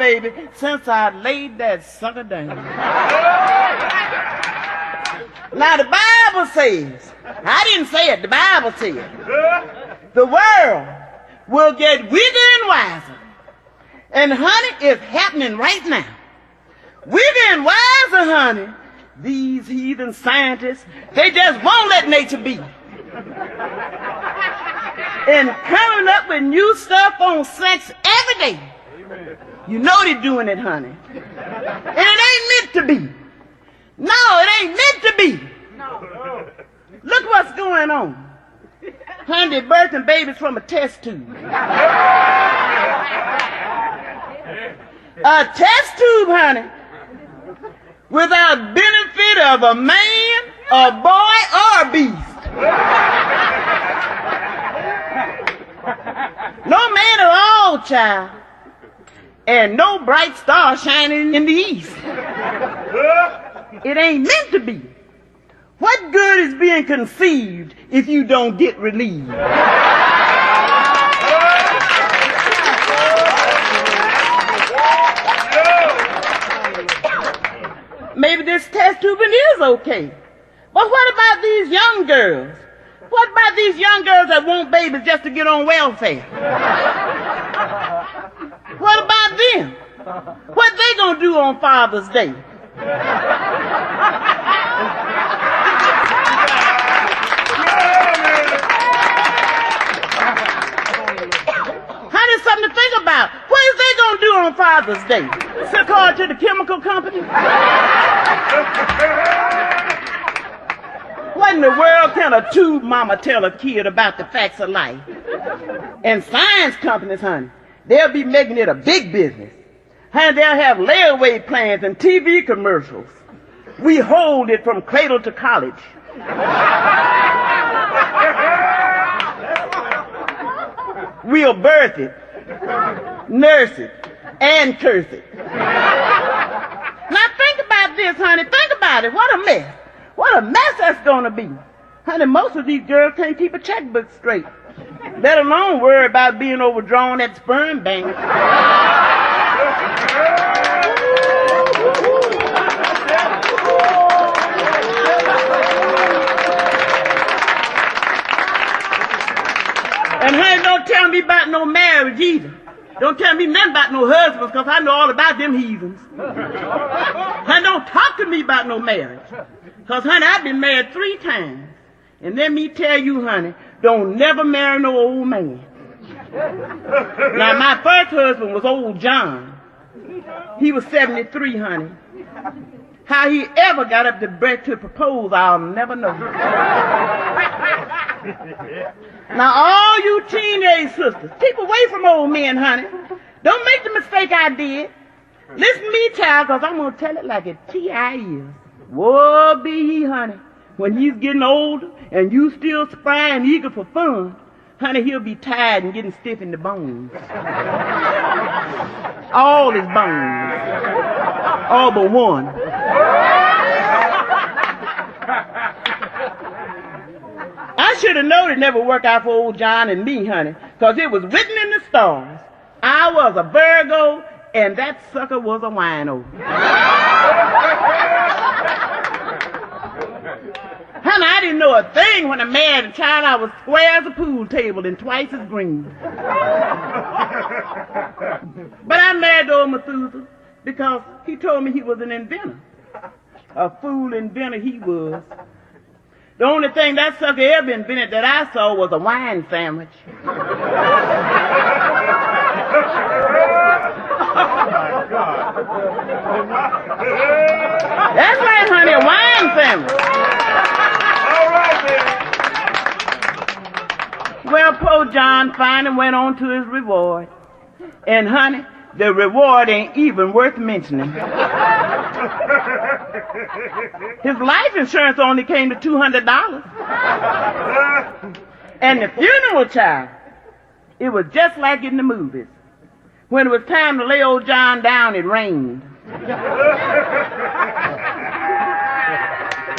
baby, since I laid that sucker down. Now the Bible says, I didn't say it, the Bible says, the world will get weaker and wiser. And honey, it's happening right now. Weaker and wiser, honey. These heathen scientists, they just won't let nature be. And coming up with new stuff on sex every day. You know they're doing it, honey. And it ain't meant to be. No, it ain't meant to be. Look what's going on. Honey, they're birthing babies from a test tube. A test tube, honey, without benefit of a man, a boy, or a beast. No man at all, child. And no bright star shining in the east. It ain't meant to be. What good is being conceived if you don't get relieved? Maybe this test tubing is okay. But what about these young girls? What about these young girls that want babies just to get on welfare? What about them? What they gonna do on Father's Day? Honey, something to think about. What is they gonna do on Father's Day? Sit card to the chemical company? What in the world can a tube mama tell a kid about the facts of life? And science companies, honey, they'll be making it a big business. Honey, they'll have layaway plans and TV commercials. We hold it from cradle to college. We'll birth it, nurse it, and curse it. Now think about this, honey. Think about it. What a mess. What a mess that's going to be. Honey, most of these girls can't keep a checkbook straight, let alone worry about being overdrawn at sperm bank. And honey, don't tell me about no marriage either. Don't tell me nothing about no husbands, because I know all about them heathens. Honey, don't talk to me about no marriage. Because, honey, I've been married 3 times. And let me tell you, honey, don't never marry no old man. Now, my first husband was old John. He was 73, honey. How he ever got up the breath to propose, I'll never know. Now, all you teenage sisters, keep away from old men, honey. Don't make the mistake I did. Listen to me, child, because I'm going to tell it like a T.I. is. Woe be he, honey. When he's getting older and you still spry and eager for fun, honey, he'll be tired and getting stiff in the bones. All his bones. All but one. I should have known it never worked out for old John and me, honey, because it was written in the stars. I was a Virgo, and that sucker was a wino. Honey, I didn't know a thing when I married a child. I was square as a pool table and twice as green. But I married old Methuselah because he told me he was an inventor. A fool inventor he was. The only thing that sucker ever invented that I saw was a wine sandwich. Oh, my God. That's right, honey, a wine sandwich. All right, then. Well, poor John finally went on to his reward. And, honey, the reward ain't even worth mentioning. His life insurance only came to $200. And the funeral, child, it was just like in the movies. When it was time to lay old John down, it rained.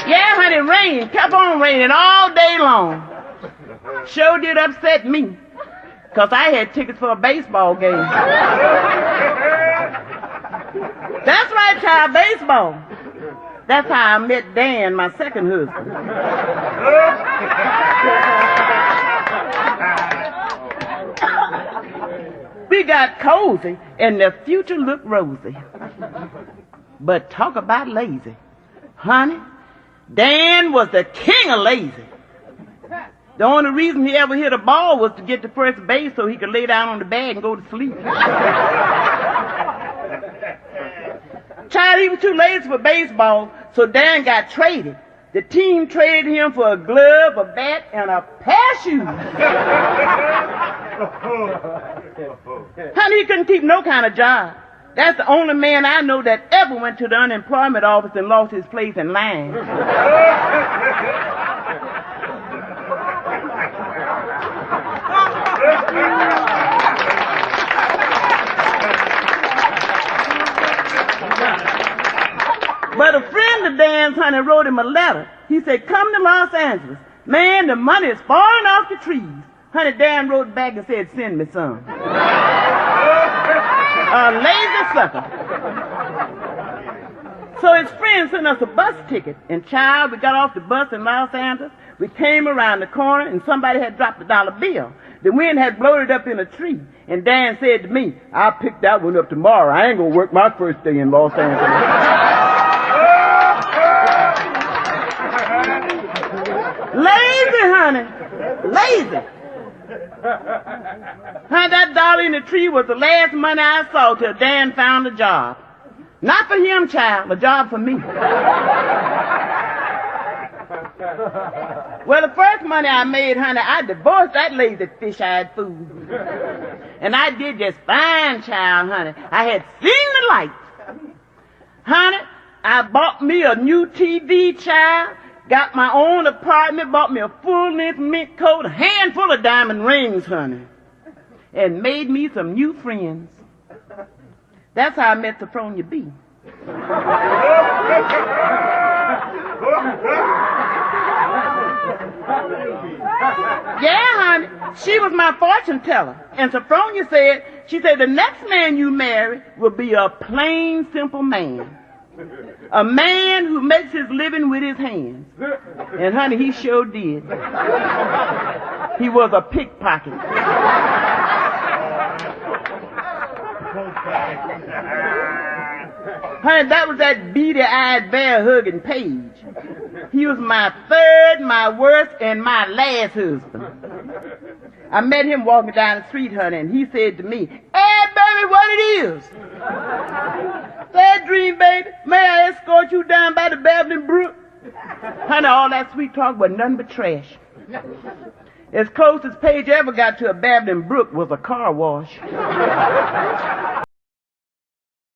Yeah, honey, it rained. Kept on raining all day long. Sure did upset me, because I had tickets for a baseball game. That's right, child, baseball. That's how I met Dan, my second husband. We got cozy, and the future looked rosy. But talk about lazy. Honey, Dan was the king of lazy. The only reason he ever hit a ball was to get to first base so he could lay down on the bag and go to sleep. Child, he was too lazy for baseball, so Dan got traded. The team traded him for a glove, a bat, and a pair of shoes. Honey, he couldn't keep no kind of job. That's the only man I know that ever went to the unemployment office and lost his place in line. But a friend of Dan's, honey, wrote him a letter. He said, come to Los Angeles. Man, the money is falling off the trees. Honey, Dan wrote back and said, send me some. A lazy sucker. So his friend sent us a bus ticket. And child, we got off the bus in Los Angeles. We came around the corner and somebody had dropped a dollar bill. The wind had blown it up in a tree. And Dan said to me, I'll pick that one up tomorrow. I ain't going to work my first day in Los Angeles. Lazy, honey. Lazy. Honey, that dollar in the tree was the last money I saw till Dan found a job. Not for him, child, a job for me. Well, the first money I made, honey, I divorced that lazy fish-eyed fool. And I did just fine, child, honey. I had seen the lights. Honey, I bought me a new TV, child. Got my own apartment, bought me a full-length mink coat, a handful of diamond rings, honey, and made me some new friends. That's how I met Sophronia B. Yeah, honey, she was my fortune teller. And Sophronia said, she said, the next man you marry will be a plain, simple man. A man who makes his living with his hands. And honey, he sure did. He was a pickpocket. Honey, that was that beady-eyed, bear-hugging Page. He was my third, my worst, and my last husband. I met him walking down the street, honey, and he said to me, hey, baby, what it is? Sad dream, baby. May I escort you down by the babbling brook? Honey, all that sweet talk was nothing but trash. As close as Page ever got to a babbling brook was a car wash.